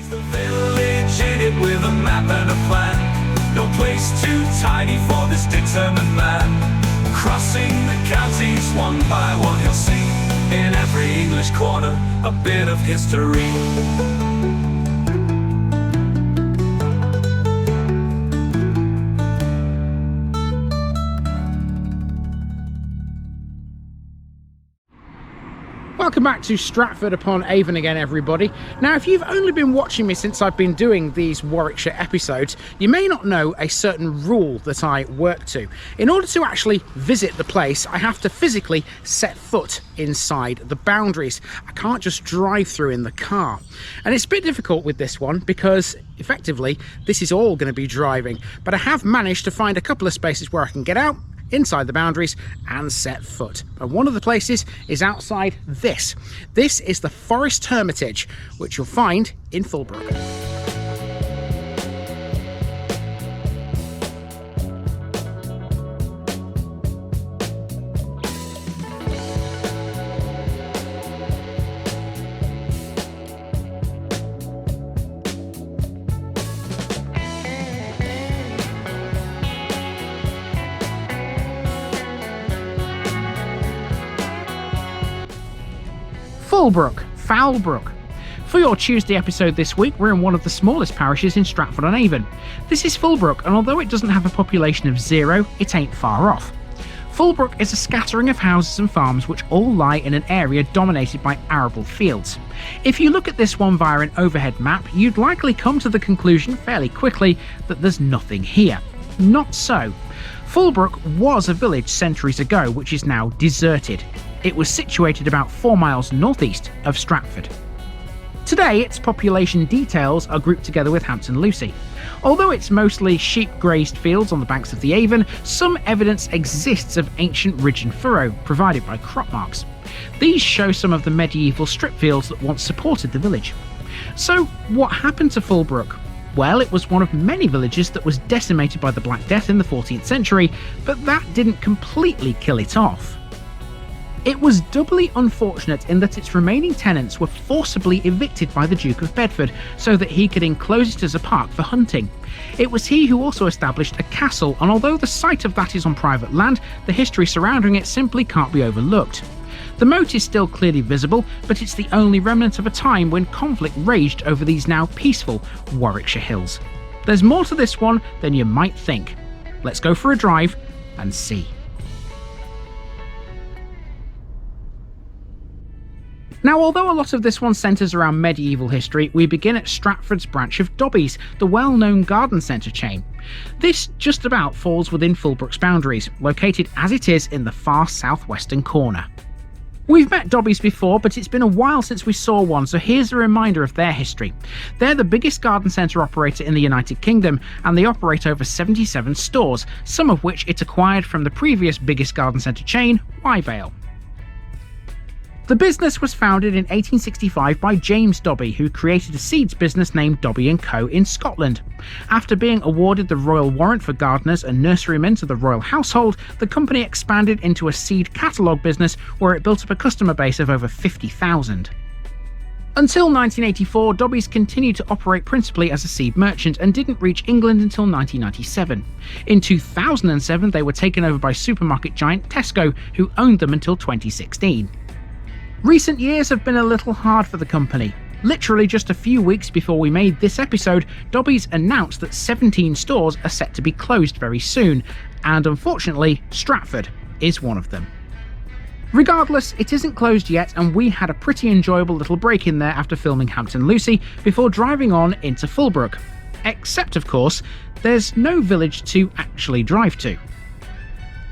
The village in it with a map and a plan. No place too tiny for this determined man. Crossing the counties one by one, you'll see in every English corner a bit of history. Welcome back to Stratford upon Avon again, everybody. Now, if you've only been watching me since I've been doing these Warwickshire episodes, you may not know a certain rule that I work to. In order to actually visit the place, I have to physically set foot inside the boundaries. I can't just drive through in the car. And it's a bit difficult with this one because effectively this is all going to be driving, but I have managed to find a couple of spaces where I can get out inside the boundaries and set foot. And one of the places is outside this. This is the Forest Hermitage, which you'll find in Fulbrook. Fulbrook. For your Tuesday episode this week, we're in one of the smallest parishes in Stratford-on-Avon. This is Fulbrook, and although it doesn't have a population of 0, it ain't far off. Fulbrook is a scattering of houses and farms which all lie in an area dominated by arable fields. If you look at this one via an overhead map, you'd likely come to the conclusion fairly quickly that there's nothing here. Not so. Fulbrook was a village centuries ago, which is now deserted. It was situated about 4 miles northeast of Stratford. Today, its population details are grouped together with Hampton Lucy. Although it's mostly sheep-grazed fields on the banks of the Avon, some evidence exists of ancient ridge and furrow provided by crop marks. These show some of the medieval strip fields that once supported the village. So, what happened to Fulbrook? Well, it was one of many villages that was decimated by the Black Death in the 14th century, but that didn't completely kill it off. It was doubly unfortunate in that its remaining tenants were forcibly evicted by the Duke of Bedford so that he could enclose it as a park for hunting. It was he who also established a castle, and although the site of that is on private land, the history surrounding it simply can't be overlooked. The moat is still clearly visible, but it's the only remnant of a time when conflict raged over these now peaceful Warwickshire hills. There's more to this one than you might think. Let's go for a drive and see. Now, although a lot of this one centres around medieval history, we begin at Stratford's branch of Dobbies, the well-known garden centre chain. This just about falls within Fulbrook's boundaries, located as it is in the far southwestern corner. We've met Dobbies before, but it's been a while since we saw one, so here's a reminder of their history. They're the biggest garden centre operator in the United Kingdom, and they operate over 77 stores, some of which it acquired from the previous biggest garden centre chain, Wyvale. The business was founded in 1865 by James Dobby, who created a seeds business named Dobby & Co. in Scotland. After being awarded the Royal Warrant for gardeners and nurserymen to the royal household, the company expanded into a seed catalogue business where it built up a customer base of over 50,000. Until 1984, Dobbies continued to operate principally as a seed merchant and didn't reach England until 1997. In 2007, they were taken over by supermarket giant Tesco, who owned them until 2016. Recent years have been a little hard for the company. Literally just a few weeks before we made this episode, Dobbies announced that 17 stores are set to be closed very soon, and unfortunately, Stratford is one of them. Regardless, it isn't closed yet, and we had a pretty enjoyable little break in there after filming Hampton Lucy before driving on into Fulbrook. Except, of course, there's no village to actually drive to.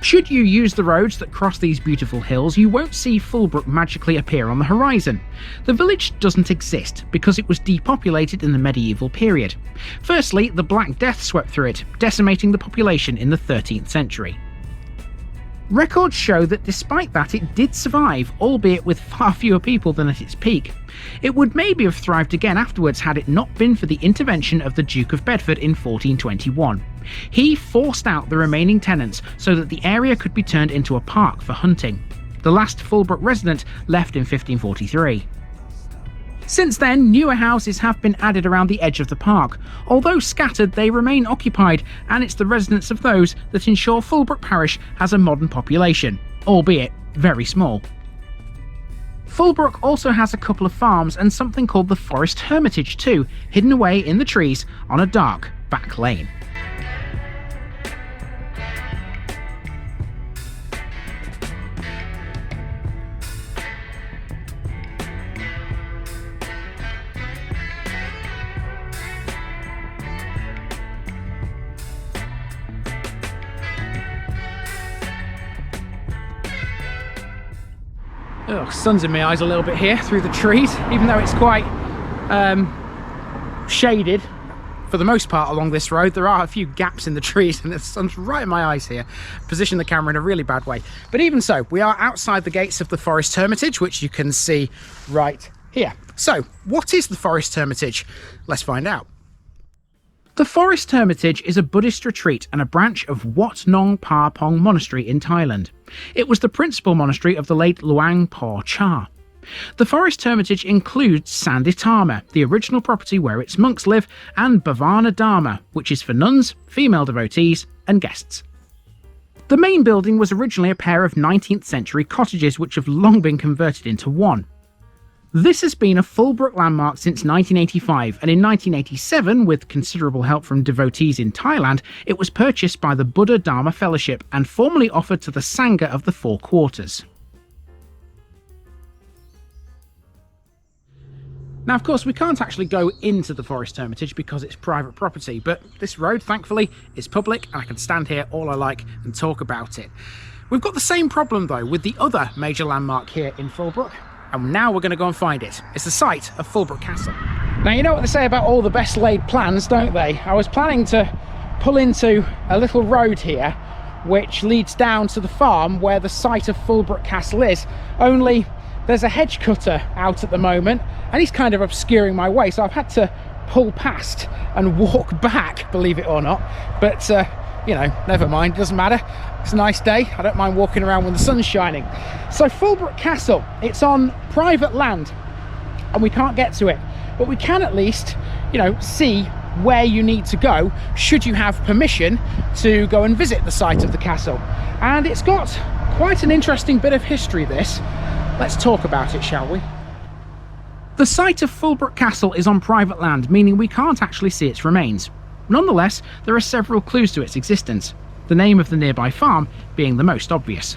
Should you use the roads that cross these beautiful hills, you won't see Fulbrook magically appear on the horizon. The village doesn't exist because it was depopulated in the medieval period. Firstly, the Black Death swept through it, decimating the population in the 13th century. Records show that despite that it did survive, albeit with far fewer people than at its peak. It would maybe have thrived again afterwards had it not been for the intervention of the Duke of Bedford in 1421. He forced out the remaining tenants so that the area could be turned into a park for hunting. The last Fulbrook resident left in 1543. Since then, newer houses have been added around the edge of the park. Although scattered, they remain occupied, and it's the residents of those that ensure Fulbrook Parish has a modern population, albeit very small. Fulbrook also has a couple of farms and something called the Forest Hermitage too, hidden away in the trees on a dark back lane. Oh, sun's in my eyes a little bit here through the trees, even though it's quite shaded for the most part along this road. There are a few gaps in the trees and the sun's right in my eyes here. Position the camera in a really bad way. But even so, we are outside the gates of the Forest Hermitage, which you can see right here. So, what is the Forest Hermitage? Let's find out. The Forest Hermitage is a Buddhist retreat and a branch of Wat Nong Pa Pong Monastery in Thailand. It was the principal monastery of the late Luang Por Cha. The Forest Hermitage includes Sanditama, the original property where its monks live, and Bhavana Dharma, which is for nuns, female devotees, and guests. The main building was originally a pair of 19th century cottages which have long been converted into one. This has been a Fulbrook landmark since 1985, and in 1987, with considerable help from devotees in Thailand, it was purchased by the Buddha Dharma Fellowship and formally offered to the Sangha of the Four Quarters. Now, of course, we can't actually go into the Forest Hermitage because it's private property, but this road, thankfully, is public and I can stand here all I like and talk about it. We've got the same problem, though, with the other major landmark here in Fulbrook. And now we're going to go and find it. It's the site of Fulbrook Castle. Now, you know what they say about all the best laid plans, don't they? I was planning to pull into a little road here which leads down to the farm where the site of Fulbrook Castle is, only there's a hedge cutter out at the moment and he's kind of obscuring my way, so I've had to pull past and walk back, believe it or not. But you know, never mind, it doesn't matter. It's a nice day, I don't mind walking around when the sun's shining. So Fulbrook Castle, it's on private land and we can't get to it, but we can at least, you know, see where you need to go should you have permission to go and visit the site of the castle. And it's got quite an interesting bit of history, this. Let's talk about it, shall we? The site of Fulbrook Castle is on private land, meaning we can't actually see its remains. Nonetheless, there are several clues to its existence, the name of the nearby farm being the most obvious.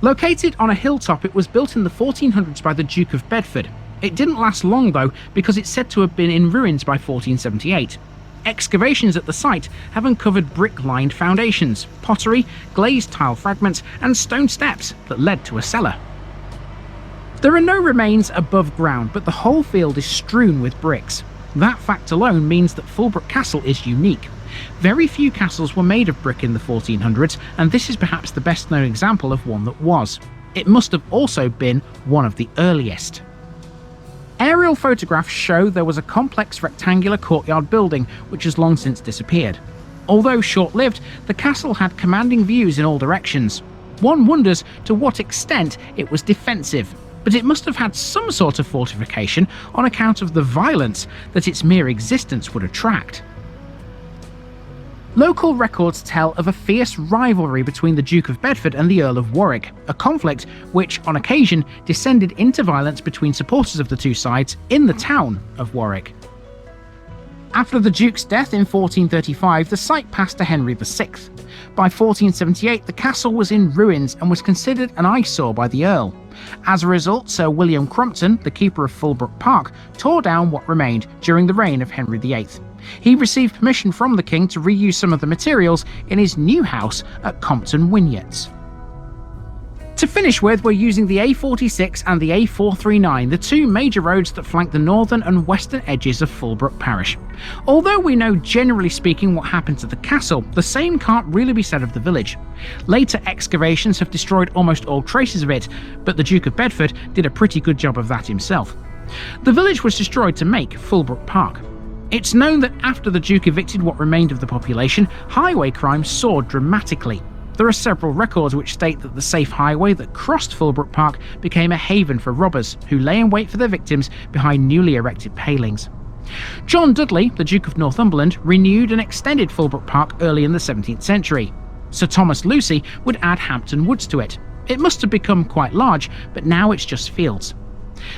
Located on a hilltop, it was built in the 1400s by the Duke of Bedford. It didn't last long though, because it's said to have been in ruins by 1478. Excavations at the site have uncovered brick-lined foundations, pottery, glazed tile fragments, and stone steps that led to a cellar. There are no remains above ground, but the whole field is strewn with bricks. That fact alone means that Fulbrook Castle is unique. Very few castles were made of brick in the 1400s, and this is perhaps the best known example of one that was. It must have also been one of the earliest. Aerial photographs show there was a complex rectangular courtyard building which has long since disappeared. Although short-lived, the castle had commanding views in all directions. One wonders to what extent it was defensive, but it must have had some sort of fortification on account of the violence that its mere existence would attract. Local records tell of a fierce rivalry between the Duke of Bedford and the Earl of Warwick, a conflict which, on occasion, descended into violence between supporters of the two sides in the town of Warwick. After the Duke's death in 1435, the site passed to Henry VI. By 1478, the castle was in ruins and was considered an eyesore by the Earl. As a result, Sir William Crompton, the keeper of Fulbrook Park, tore down what remained during the reign of Henry VIII. He received permission from the king to reuse some of the materials in his new house at Compton Wynyates. To finish with, we're using the A46 and the A439, the two major roads that flank the northern and western edges of Fulbrook Parish. Although we know generally speaking what happened to the castle, the same can't really be said of the village. Later excavations have destroyed almost all traces of it, but the Duke of Bedford did a pretty good job of that himself. The village was destroyed to make Fulbrook Park. It's known that after the Duke evicted what remained of the population, highway crime soared dramatically. There are several records which state that the safe highway that crossed Fulbrook Park became a haven for robbers who lay in wait for their victims behind newly erected palings. John Dudley, the Duke of Northumberland, renewed and extended Fulbrook Park early in the 17th century. Sir Thomas Lucy would add Hampton Woods to it. It must have become quite large, but now it's just fields.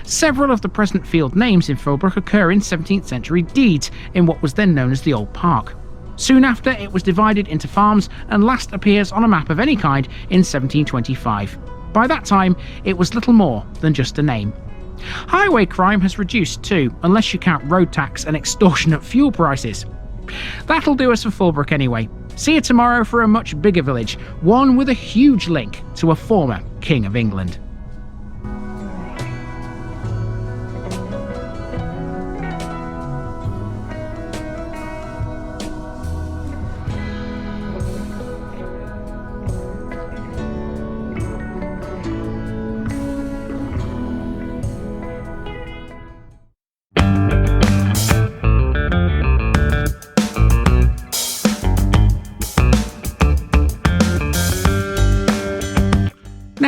Several of the present field names in Fulbrook occur in 17th century deeds in what was then known as the Old Park. Soon after, it was divided into farms and last appears on a map of any kind in 1725. By that time, it was little more than just a name. Highway crime has reduced too, unless you count road tax and extortionate fuel prices. That'll do us for Fulbrook anyway. See you tomorrow for a much bigger village, one with a huge link to a former King of England.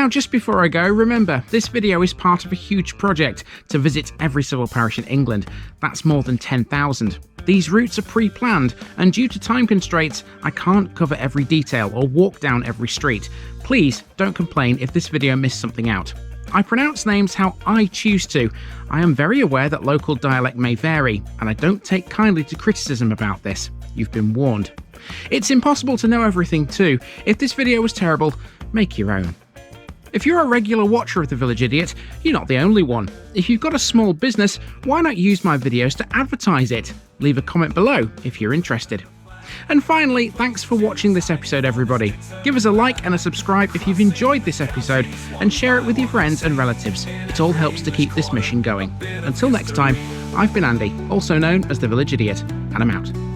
Now, just before I go, remember, this video is part of a huge project to visit every civil parish in England. That's more than 10,000. These routes are pre-planned, and due to time constraints, I can't cover every detail or walk down every street. Please don't complain if this video missed something out. I pronounce names how I choose to. I am very aware that local dialect may vary, and I don't take kindly to criticism about this. You've been warned. It's impossible to know everything too. If this video was terrible, make your own. If you're a regular watcher of The Village Idiot, you're not the only one. If you've got a small business, why not use my videos to advertise it? Leave a comment below if you're interested. And finally, thanks for watching this episode, everybody. Give us a like and a subscribe if you've enjoyed this episode, and share it with your friends and relatives. It all helps to keep this mission going. Until next time, I've been Andy, also known as The Village Idiot, and I'm out.